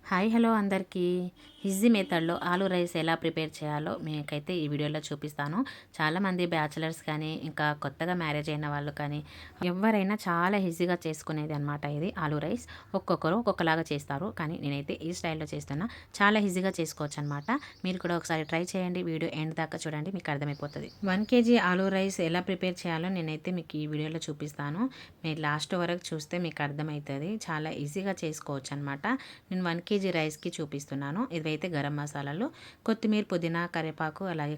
Hi hello అందరికీ easy మెథడ్లో aloo rice ఎలా ప్రిపేర్ చేయాలో మీకైతే ఈ వీడియోలో చూపిస్తాను. చాలామంది బ్యాచిలర్స్ కానీ ఇంకా కొత్తగా మ్యారేజ్ అయిన వాళ్ళు కానీ ఎవరైనా చాలా ఈజీగా చేసుకునేది అనమాట ఇది ఆలూ రైస్. ఒక్కొక్కరు ఒక్కొక్కలాగా చేస్తారు, కానీ నేనైతే ఈ స్టైల్లో చేస్తున్నా. చాలా ఈజీగా చేసుకోవచ్చు అనమాట. మీరు కూడా ఒకసారి ట్రై చేయండి. వీడియో ఎండ్ దాకా చూడండి, మీకు అర్థమైపోతుంది. 1 kg ఆలూ రైస్ ఎలా ప్రిపేర్ చేయాలో నేనైతే మీకు ఈ వీడియోలో చూపిస్తాను. మీరు లాస్ట్ వరకు చూస్తే మీకు అర్థమవుతుంది. చాలా ఈజీగా చేసుకోవచ్చు అనమాట. నేను 1 kg రైస్కి చూపిస్తున్నాను. ఇదైతే గరం మసాలాలు, కొత్తిమీర, పుదీనా, కరివేపాకు, అలాగే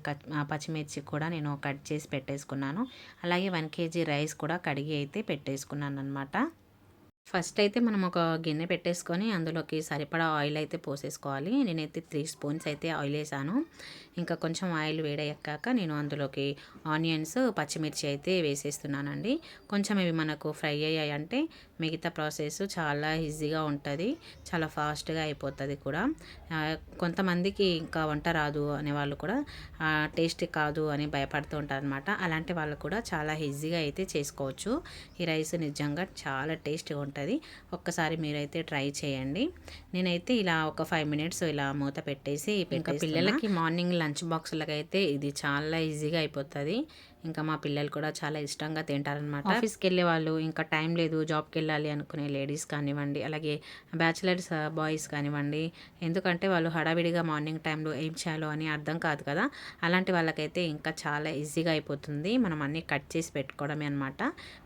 పచ్చిమిర్చి కూడా నేను కట్ చేసి పెట్టేసుకున్నాను. అలాగే 1 kg రైస్ కూడా కడిగి అయితే పెట్టేసుకున్నాను అనమాట. ఫస్ట్ అయితే మనం ఒక గిన్నె పెట్టేసుకొని అందులోకి సరిపడా ఆయిల్ అయితే పోసేసుకోవాలి. నేనైతే 3 స్పూన్స్ అయితే ఆయిల్ వేసాను. ఇంకా కొంచెం ఆయిల్ వేడెక్కాక నేను అందులోకి ఆనియన్స్, పచ్చిమిర్చి అయితే వేసేస్తున్నానండి. కొంచెం ఇవి మనకు ఫ్రై అయ్యాయంటే మిగతా ప్రాసెస్ చాలా ఈజీగా ఉంటుంది, చాలా ఫాస్ట్గా అయిపోతుంది కూడా. కొంతమందికి ఇంకా వంట రాదు అనే వాళ్ళు కూడా టేస్ట్ కాదు అని భయపడుతూ ఉంటారు అనమాట. అలాంటి వాళ్ళు కూడా చాలా ఈజీగా అయితే చేసుకోవచ్చు. ఈ రైస్ నిజంగా చాలా టేస్ట్గా ఉంటుంది. ఒక్కసారి మీరైతే ట్రై చేయండి. నేనైతే ఇలా ఒక 5 మినిట్స్ ఇలా మూత పెట్టేసి ఇంకా పిల్లలకి మార్నింగ్ లంచ్ బాక్సులకి అయితే ఇది చాలా ఈజీగా అయిపోతుంది. ఇంకా మా పిల్లలు కూడా చాలా ఇష్టంగా తింటారనమాట. ఆఫీస్కి వెళ్ళే వాళ్ళు, ఇంకా టైం లేదు జాబ్కి వెళ్ళాలి అనుకునే లేడీస్ కానివ్వండి, అలాగే బ్యాచిలర్స్ బాయ్స్ కానివ్వండి, ఎందుకంటే వాళ్ళు హడావిడిగా మార్నింగ్ టైంలో ఏం చేయాలో అని అర్థం కాదు కదా. అలాంటి వాళ్ళకైతే ఇంకా చాలా ఈజీగా అయిపోతుంది. మనం అన్నీ కట్ చేసి పెట్టుకోవడమే అనమాట.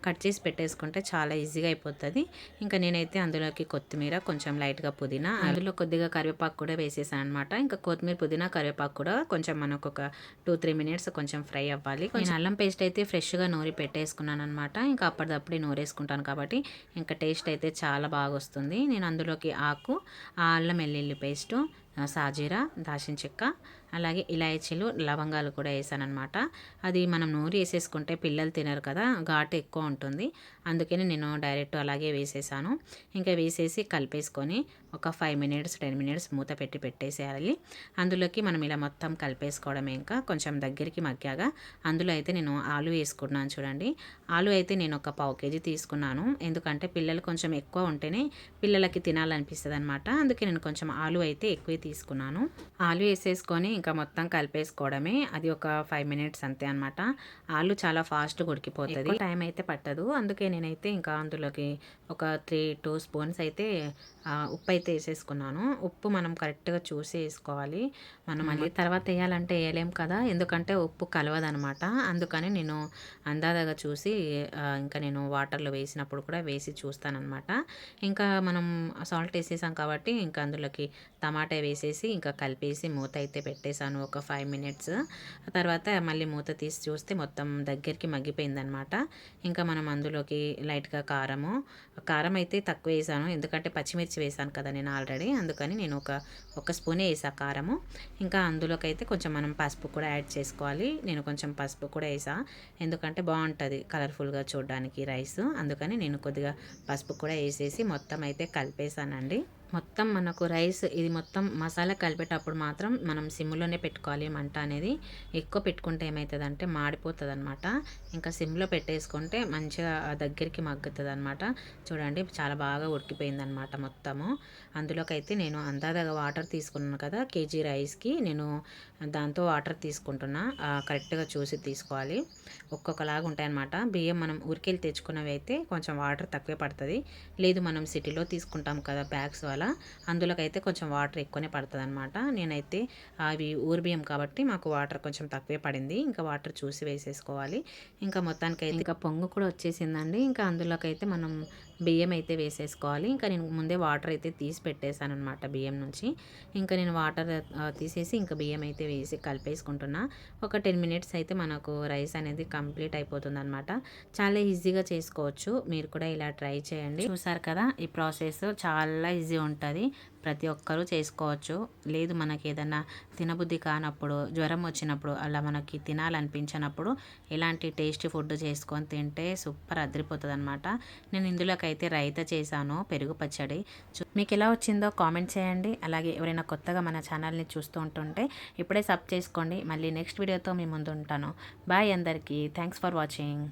కట్ చేసి పెట్టేసుకుంటే చాలా ఈజీగా అయిపోతుంది. ఇంకా నేనైతే అందులోకి కొత్తిమీర, కొంచెం లైట్గా పుదీనా, అందులో కొద్దిగా కరివేపాకు కూడా వేసేసాను అనమాట. ఇంకా కొత్తిమీర, పుదీనా, కరివేపాకు కూడా కొంచెం మనకు ఒక 2-3 మినిట్స్ కొంచెం ఫ్రై అవ్వాలి. నేను అల్లం పేస్ట్ అయితే ఫ్రెష్గా నూరి పెట్టేసుకున్నాను అనమాట. ఇంకా అప్పటిదప్పుడే నూరేసుకుంటాను కాబట్టి ఇంకా టేస్ట్ అయితే చాలా బాగా వస్తుంది. నేను అందులోకి ఆకు, అల్లం వెల్లుల్లి పేస్టు, సాజీరా, దాల్చిన చెక్క, అలాగే ఇలాయచీలు, లవంగాలు కూడా వేసాను అనమాట. అది మనం నూరి వేసేసుకుంటే పిల్లలు తినరు కదా, ఘాటు ఎక్కువ ఉంటుంది. అందుకని నేను డైరెక్ట్ అలాగే వేసేసాను. ఇంకా వేసేసి కలిపేసుకొని ఒక 5 మినిట్స్ 10 మినిట్స్ మూత పెట్టి పెట్టేసేయాలి. అందులోకి మనం ఇలా మొత్తం కలిపేసుకోవడమే. ఇంకా కొంచెం దగ్గరికి మగ్గాక అందులో అయితే నేను ఆలు వేసుకున్నాను చూడండి. ఆలు అయితే నేను ఒక 1/2 kg తీసుకున్నాను. ఎందుకంటే పిల్లలు కొంచెం ఎక్కువ ఉంటేనే పిల్లలకి తినాలనిపిస్తుంది అనమాట. అందుకే నేను కొంచెం ఆలు అయితే ఎక్కువ తీసుకున్నాను. ఆలు వేసేసుకొని ఇంకా మొత్తం కలిపేసుకోవడమే. అది ఒక 5 మినిట్స్ అంతే అనమాట. ఆలు చాలా ఫాస్ట్గా ఉడికిపోతుంది, టైం అయితే పట్టదు. అందుకే నేనైతే ఇంకా అందులోకి ఒక 3-2 స్పూన్స్ అయితే ఉప్పు అయితే వేసేసుకున్నాను. ఉప్పు మనం కరెక్ట్గా చూసి వేసుకోవాలి. మనం మళ్ళీ తర్వాత వేయాలంటే వేయలేం కదా, ఎందుకంటే ఉప్పు కలవదనమాట. అందుకని నేను అందాజగా చూసి ఇంకా నేను వాటర్లో వేసినప్పుడు కూడా వేసి చూస్తానన్నమాట. ఇంకా మనం సాల్ట్ వేసేసాం కాబట్టి ఇంకా అందులోకి టమాటా వేసేసి ఇంకా కలిపేసి మూత అయితే పెట్టేశాను ఒక 5 మినిట్స్. తర్వాత మళ్ళీ మూత తీసి చూస్తే మొత్తం దగ్గరికి మగ్గిపోయిందనమాట. ఇంకా మనం అందులోకి లైట్గా కారం అయితే తక్కువ వేసాను, ఎందుకంటే పచ్చిమిర్చి వేసాను కదా నేను ఆల్రెడీ. అందుకని నేను ఒక స్పూనే వేసా కారము. ఇంకా అందులోకి అయితే కొంచెం మనం పసుపు కూడా యాడ్ చేసుకోవాలి. నేను కొంచెం పసుపు కూడా వేసా, ఎందుకంటే బాగుంటుంది కలర్ఫుల్గా చూడడానికి రైస్. అందుకని నేను కొద్దిగా పసుపు కూడా వేసేసి మొత్తం అయితే కలిపేసానండి. మొత్తం మనకు రైస్ ఇది మొత్తం మసాలా కలిపేటప్పుడు మాత్రం మనం సిమ్లోనే పెట్టుకోవాలి. మంట అనేది ఎక్కువ పెట్టుకుంటే ఏమవుతుందంటే మాడిపోతుంది అనమాట. ఇంకా సిమ్లో పెట్టేసుకుంటే మంచిగా దగ్గరికి మగ్గుతుంది అనమాట. చూడండి చాలా బాగా ఉడికిపోయింది అనమాట మొత్తము. అందులోకి అయితే నేను అందాజగా వాటర్ తీసుకున్నాను కదా, కేజీ రైస్కి నేను దాంతో వాటర్ తీసుకుంటున్నా. కరెక్ట్గా చూసి తీసుకోవాలి, ఒక్కొక్కలాగా ఉంటాయన్నమాట. బియ్యం మనం ఊరికెళ్ళి తెచ్చుకున్నవి అయితే కొంచెం వాటర్ తక్కువే పడుతుంది. లేదు మనం సిటీలో తీసుకుంటాం కదా బ్యాగ్స్ వల్ల, అందులోకైతే కొంచెం వాటర్ ఎక్కువనే పడుతుంది అనమాట. నేనైతే అవి ఊరి బియ్యం కాబట్టి మాకు వాటర్ కొంచెం తక్కువే పడింది. ఇంకా వాటర్ చూసి వేసేసుకోవాలి. ఇంకా మొత్తానికైతే ఇంకా పొంగు కూడా వచ్చేసిందండి. ఇంకా అందులోకైతే మనం బియ్యం అయితే వేసేసుకోవాలి. ఇంకా నేను ముందే వాటర్ అయితే తీసి పెట్టేశాను అనమాట బియ్యం నుంచి. ఇంకా నేను వాటర్ తీసేసి ఇంకా బియ్యం అయితే వేసి కలిపేసుకుంటున్నా. ఒక 10 మినిట్స్ అయితే మనకు రైస్ అనేది కంప్లీట్ అయిపోతుంది అనమాట. చాలా ఈజీగా చేసుకోవచ్చు, మీరు కూడా ఇలా ట్రై చేయండి. చూసారు కదా, ఈ ప్రాసెస్ చాలా ఈజీ ఉంటుంది, ప్రతి ఒక్కరూ చేసుకోవచ్చు. లేదు మనకి ఏదైనా తినబుద్ధి కానప్పుడు, జ్వరం వచ్చినప్పుడు, అలా మనకి తినాలనిపించినప్పుడు ఇలాంటి టేస్టీ ఫుడ్ చేసుకొని తింటే సూపర్ అదిరిపోతుంది అనమాట. నేను ఇందులోకైతే రైతా చేశాను, పెరుగు పచ్చడి. మీకు ఎలా వచ్చిందో కామెంట్ చేయండి. అలాగే ఎవరైనా కొత్తగా మన ఛానల్ని చూస్తూ ఉంటుంటే ఇప్పుడే సబ్ చేసుకోండి. మళ్ళీ నెక్స్ట్ వీడియోతో మీ ముందు ఉంటాను. బాయ్ అందరికీ, థ్యాంక్స్ ఫర్ వాచింగ్.